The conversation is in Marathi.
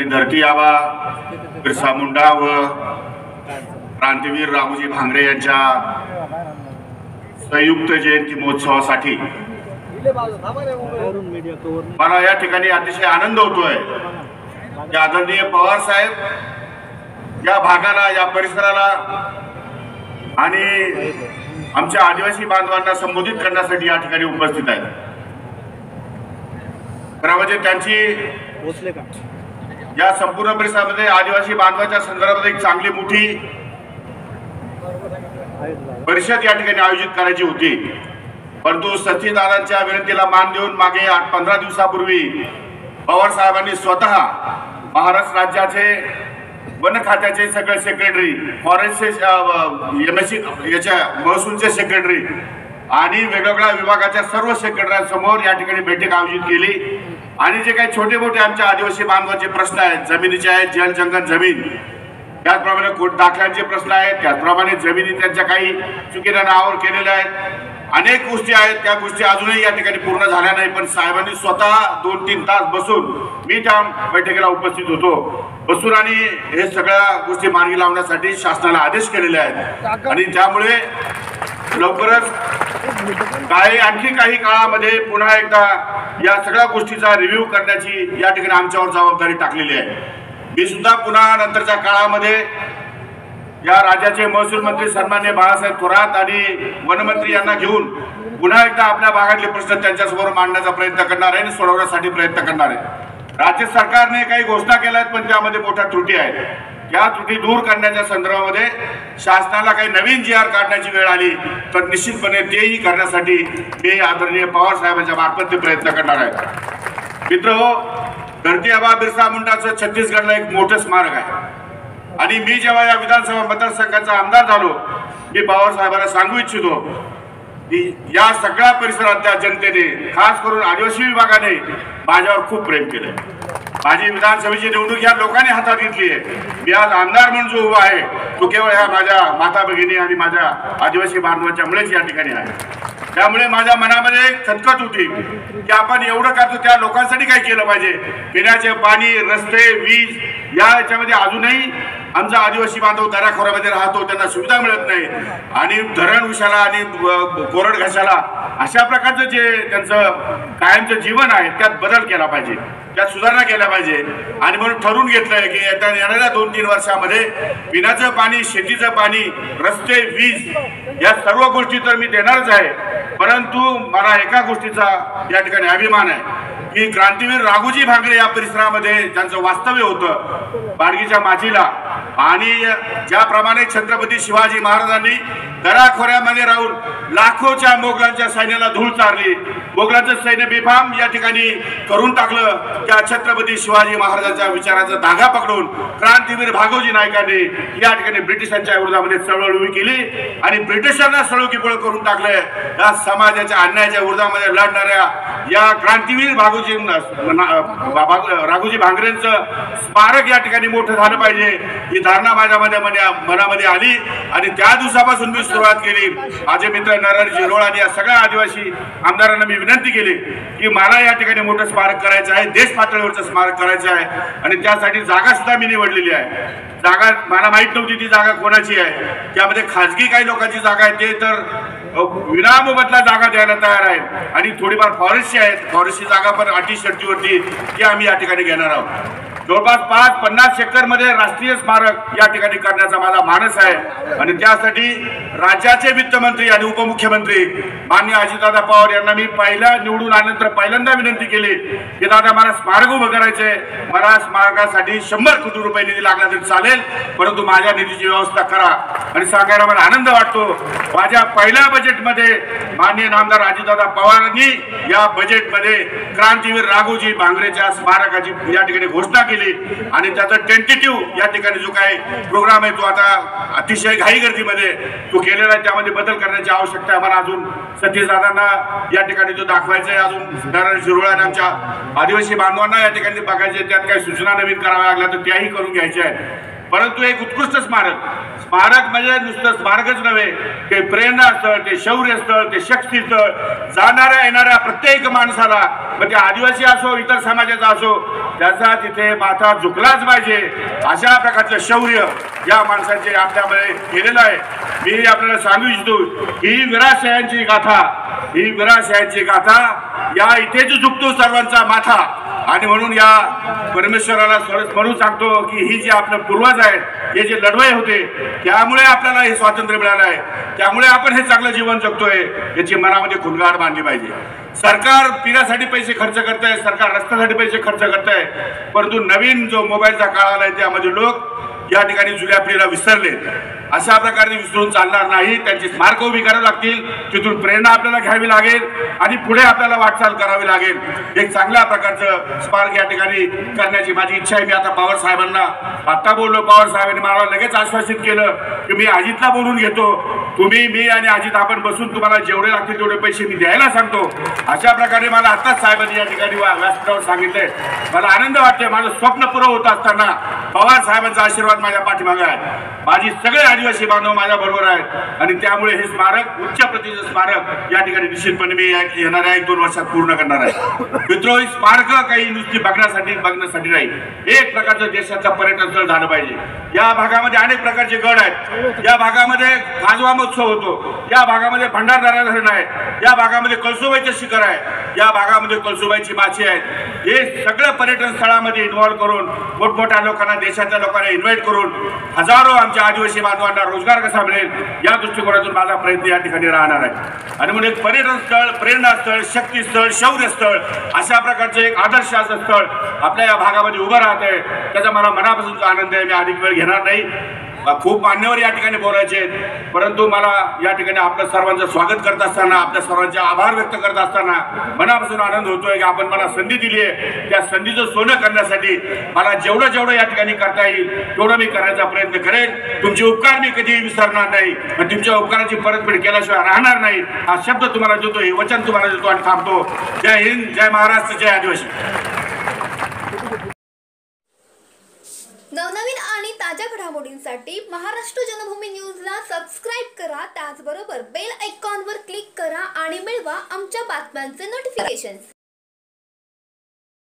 धरती आबा बिरसा मुंडा व क्रांतीवीर राघोजी भांगरे यांच्या संयुक्त जयंती महोत्सवासाठी मला या ठिकाणी अतिशय आनंद होतोय की आदरणीय पवार साहेब या भागाला, या परिसराला आणि आमच्या आदिवासी बांधवांना संबोधित करण्यासाठी या ठिकाणी उपस्थित आहेत। खरं म्हणजे त्यांची या संपूर्ण परिसरामध्ये आदिवासी बांधवाच्या संदर्भात एक चांगली मोठी परिषद या ठिकाणी आयोजित करायची होती, परंतु सचिदारांच्या विनंतीला मान देऊन मागे 15 दिवसापूर्वी पवार साहेबांनी स्वतः महाराष्ट्र राज्याचे वन खात्याचे सगळे सेक्रेटरी, फॉरेस्टचे एमएससी याच्या महसूलचे सेक्रेटरी आणि वेगवेगळ्या विभागाच्या सर्व सेक्रेटऱ्यांसमोर या ठिकाणी बैठक आयोजित केली आणि जे काही छोटे मोठे आमच्या आदिवासी बांधवांचे प्रश्न आहेत, जमिनीचे आहेत, जल जंगल जमीन, त्याचप्रमाणे दाखल्यांचे प्रश्न आहेत, त्याचप्रमाणे जमिनी त्यांच्या काही चुकीच्या नावावर केलेल्या आहेत, अनेक गोष्टी आहेत, त्या गोष्टी अजूनही या ठिकाणी पूर्ण झाल्या नाही। पण साहेबांनी स्वतः 2-3 तास बसून, मी त्या बैठकीला उपस्थित होतो, बसून आणि हे सगळ्या गोष्टी मार्गी लावण्यासाठी शासनाला आदेश केलेले आहेत आणि त्यामुळे लवकरच आणखी काही काळामध्ये पुन्हा एकदा या सगळ्या गोष्टीचा रिव्ह्यू करण्याची या ठिकाणी आमच्यावर जबाबदारी टाकलेली आहे। मी सुद्धा पुन्हा नंतरच्या काळामध्ये या राज्याचे महसूल मंत्री सन्माननीय बाळासाहेब थोरात आणि वनमंत्री यांना घेऊन पुन्हा एकदा आपल्या भागातले प्रश्न त्यांच्यासमोर मांडण्याचा प्रयत्न करणार आहे आणि सोडवण्यासाठी प्रयत्न करणार आहे। राज्य सरकारने काही घोषणा केल्या आहेत, पण त्यामध्ये मोठ्या त्रुटी आहेत। त्या त्रुटी दूर करण्याच्या संदर्भामध्ये शासनाला काही नवीन GR काढण्याची वेळ आली तर निश्चितपणे तेही करण्यासाठी मी आदरणीय पवार साहेबांच्या मार्फत ते प्रयत्न करणार आहे। मित्रहो, धरती आबा बिरसा मुंडाचं छत्तीसगडला एक मोठं स्मारक आहे आणि मी जेव्हा या विधानसभा मतदारसंघाचा आमदार झालो, मी पवार साहेबांना सांगू इच्छितो की या सगळ्या परिसरातल्या जनतेने, खास करून आदिवासी विभागाने माझ्यावर खूप प्रेम केलंय। माझी विधानसभेची निवडणूक या लोकांनी हातात घेतली आहे। मी आज आमदार म्हणून जो उभा आहे तो केवळ ह्या माझ्या माता भगिनी आणि माझ्या आदिवासी बांधवांच्यामुळेच या ठिकाणी आहे। त्यामुळे माझ्या मनामध्ये खतखत होती की आपण एवढं करतो, त्या लोकांसाठी काय केलं पाहिजे। पिण्याचे पाणी, रस्ते, वीज याच्यामध्ये अजूनही आमचा आदिवासी बांधव दऱ्याखोऱ्यामध्ये राहतो, त्यांना सुविधा मिळत नाही आणि धरण उशाला आणि कोरड घासाला अशा प्रकारचं जे त्यांचं कायमचं जीवन आहे त्यात बदल केला पाहिजे, त्यात सुधारणा केल्या पाहिजे आणि म्हणून ठरवून घेतलंय की येणाऱ्या 2-3 वर्षामध्ये पिण्याचं पाणी, शेतीचं पाणी, रस्ते, वीज या सर्व गोष्टी तर मी देणारच आहे। परंतु मला एका गोष्टीचा या ठिकाणी अभिमान आहे की क्रांतीवीर राघोजी भांगरे या परिसरामध्ये ज्यांचं वास्तव्य होतं बाडगीच्या माचीला आणि ज्याप्रमाणे छत्रपती शिवाजी महाराजांनी दऱ्याखोऱ्यामध्ये राहून लाखोच्या मोगलांच्या सैन्याला धूळ चारली, मोगलांचं सैन्य बेफाम या ठिकाणी करून टाकलं, त्या छत्रपती शिवाजी महाराजांच्या विचाराचा धागा पकडून क्रांतीवीर भागोजी नायकांनी या ठिकाणी ब्रिटिशांच्या विरोधामध्ये चळवळ उभी केली आणि ब्रिटिशांना सळोकीपळ करून टाकले। या समाजाच्या अन्यायाच्या विरोधामध्ये लढणाऱ्या या क्रांतीवीर राघोजी भांगरेंचं स्मारक या ठिकाणी मोठं झालं पाहिजे ही धारणा माझ्या मनामध्ये आली आणि त्या दिवसापासून मी सुरुवात केली। माझे मित्र नरहरी झिरोळ आणि या सगळ्या आदिवासी आमदारांना मी विनंती केली की मला या ठिकाणी मोठं स्मारक करायचं आहे, देश पातळीवरचं स्मारक करायचं आहे आणि त्यासाठी जागा सुद्धा मी निवडलेली आहे। जागा मला माहित नव्हती ती जागा कोणाची आहे, त्यामध्ये खाजगी काही लोकांची जागा आहे, ते तर विनामोबदला जागा द्यायला तयार आहे आणि थोडीफार फॉरेस्टची आहेत, फॉरेस्टची जागा पण अटी शर्तीवरती ती आम्ही या ठिकाणी घेणार आहोत। जवळपास 5-50 एकरमध्ये राष्ट्रीय स्मारक या ठिकाणी करण्याचा माझा मानस आहे आणि त्यासाठी राज्याचे वित्तमंत्री आणि उपमुख्यमंत्री माननीय अजितदादा पवार यांना मी निवडून आल्यानंतर पहिल्यांदा विनंती केली की दादा मला स्मारक उभं करायचंय, मला स्मारकासाठी 100 कोटी रुपये निधी लागला तरी चालेल, परंतु माझ्या निधीची व्यवस्था करा। आणि सांगायला मला आनंद वाटतो, माझ्या पहिल्या बजेटमध्ये माननीय नामदार अजितदादा पवारांनी या बजेटमध्ये क्रांतीवीर राघोजी भांगरेच्या स्मारकाची या ठिकाणी घोषणा केली आणि त्याचा टेंटेटिव्ह या ठिकाणी जो काही प्रोग्राम आहे तो आता अतिशय घाई गर्दीमध्ये तो केलेला आहे, त्यामध्ये बदल करण्याची आवश्यकता आहे। मला अजून सतीशदादांना या ठिकाणी तो दाखवायचा आहे, अजून नरहरी झिरोळ आणि आमच्या आदिवासी बांधवांना या ठिकाणी बघायचे, त्यात काही सूचना नवीन कराव्या लागल्या तर त्याही करून घ्यायच्या आहेत। परंतु एक उत्कृष्ट स्मारक स्मारक म्हणजे नुसतं स्मारकच नव्हे, ते प्रेरणा स्थळ, ते शौर्य स्थळ, ते शक्ती स्थळ, जाणाऱ्या येणाऱ्या प्रत्येक माणसाला, मग ते आदिवासी असो इतर समाजाचा असो, त्याचा तिथे माथा झुकलाच पाहिजे अशा प्रकारचं शौर्य या माणसाचे आपल्यामध्ये केलेलं आहे. मी आपल्याला सांगू इच्छितो ही विराशायांची गाथा, ही विराशायांची गाथा, या इथेच झुकतो सर्वांचा माथा. आणि म्हणून या परमेश्वराला म्हणून सांगतो की ही जी आपले पूर्वज आहेत, हे जे लढवय होते, त्यामुळे आपल्याला हे स्वातंत्र्य मिळालं आहे, त्यामुळे आपण हे चांगलं जीवन जगतोय, याची मनामध्ये खुणगाड बांधली पाहिजे. सरकार पिण्यासाठी पैसे खर्च करत आहे, सरकार रस्त्यासाठी पैसे खर्च करत आहे, परंतु नवीन जो मोबाईलचा काळ आलाय त्यामध्ये लोक या ठिकाणी जुन्या पिढीला विसरले. अशा प्रकारे विसरून चालणार नाही. त्यांची स्मारक उभी करावी लागतील, तिथून प्रेरणा आपल्याला घ्यावी लागेल आणि पुढे आपल्याला वाटचाल करावी लागेल. एक चांगल्या प्रकारचं स्मारक या ठिकाणी करण्याची माझी इच्छा आहे. मी आता पवार साहेबांना आता बोललो, पवार साहेबांनी मला लगेच आश्वासित केलं की मी अजितला बोलून घेतो, तुम्ही मी आणि अजित आपण बसून तुम्हाला जेवढे लागतील तेवढे पैसे मी द्यायला सांगतो. अशा प्रकारे मला आताच साहेबांनी या ठिकाणी व्यासपीठावर सांगितलंय. मला आनंद वाटतोय. माझं स्वप्न पुरं होत असताना पवार साहेबांचा आशीर्वाद माझ्या पाठीमागे आहे. माझी सगळे आदिवासी बांधव माझ्या बरोबर आहेत आणि त्यामुळे हे स्मारक उच्च प्रतीचं स्मारक या ठिकाणी निश्चितपणे मी येणाऱ्या 1-2 वर्षात पूर्ण करणार आहे. मित्र, ही स्मारक काही नुसती बघण्यासाठी नाही, एक प्रकारचं देशाचं पर्यटन स्थळ झालं पाहिजे. या भागामध्ये अनेक प्रकारचे गड आहेत, या भागामध्ये काजवा महोत्सव होतो, या भागामध्ये भंडारदरा धरण आहे, या भागामध्ये कळसुबाईचं शिखर आहे, या भागामध्ये कळसुबाईची माची आहे. हे सगळं पर्यटन स्थळामध्ये इन्व्हॉल्व करून मोठमोठ्या लोकांना, देशाच्या लोकांना इन्व्हाइट करून हजारो आमच्या आदिवासी बांधवांना रोजगार कसा मिळेल या दृष्टिकोनातून माझा प्रयत्न या ठिकाणी राहणार आहे. आणि म्हणून एक पर्यटन स्थळ, प्रेरणा स्थळ, शक्ती स्थळ, शौर्य स्थळ अशा प्रकारचं एक आदर्शाचं स्थळ आपल्या या भागामध्ये उभं राहत आहे, त्याचा मला मनापासूनचा आनंद आहे. मी अधिक वेळ घेणार नाही. खूप मान्यवर या ठिकाणी बोलायचे आहेत, परंतु मला या ठिकाणी आपल्या सर्वांचं स्वागत करत असताना, आपल्या सर्वांचे आभार व्यक्त करत असताना मनापासून आनंद होतोय की आपण मला संधी दिली आहे. त्या संधीचं सोनं करण्यासाठी मला जेवढं या ठिकाणी करता येईल तेवढं मी करण्याचा प्रयत्न करेन. तुमचे उपकार मी कधीही विसरणार नाही आणि तुमच्या उपकाराची परतफेड केल्याशिवाय राहणार नाही. हा शब्द तुम्हाला देतो, हे वचन तुम्हाला देतो आणि थांबतो. जय हिंद, जय महाराष्ट्र, जय आदिवासी. नवनवीन आणि ताज्या घडामोडींसाठी महाराष्ट्र जनभूमी न्यूजला सबस्क्राईब करा. त्याचबरोबर बेल आयकॉनवर क्लिक करा आणि मिळवा आमच्या बातम्यांचे नोटिफिकेशन्स.